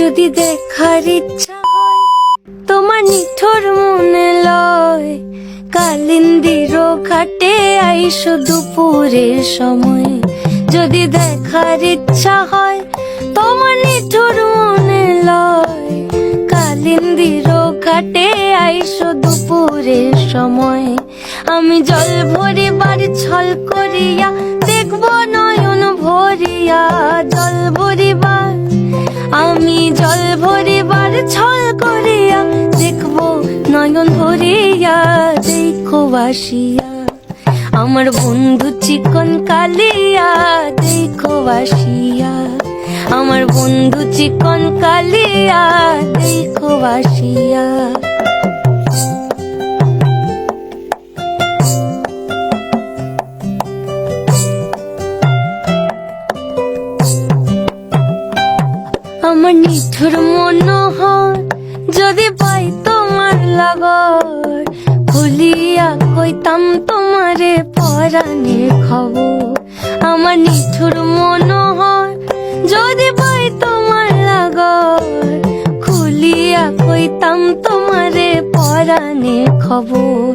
যদি দেখার ইচ্ছা হয় তোমার নিঠুর মনে লয়, কালিন্দির ঘাটে আইসো দুপুরের সময়। যদি দেখার ইচ্ছা হয় তোমার নিঠুর মনে লয়, কালিন্দির ঘাটে আইসো দুপুরের সময়। আমি জল ভরিবার ছল করিয়া দেখব নয়ন ভরিয়া, জল ভরিবার আমি জল ভরিবার ছল করিয়া দেখব নয়ন ভরিয়া। দেখো বাসিয়া আমার বন্ধু চিকন কালিয়া, দেখো বাসিয়া আমার বন্ধু চিকন কালিয়া, দেখো বাসিয়া। আমার নিঠুর মনোহর যদি পাই তোমার লাগর, খুলিয়া কইতাম তোমারে পরাণের খবর। আমার নিঠুর মনোহর যদি পাই তোমার লাগর, খুলিয়া কইতাম তোমারে পরাণের খবর।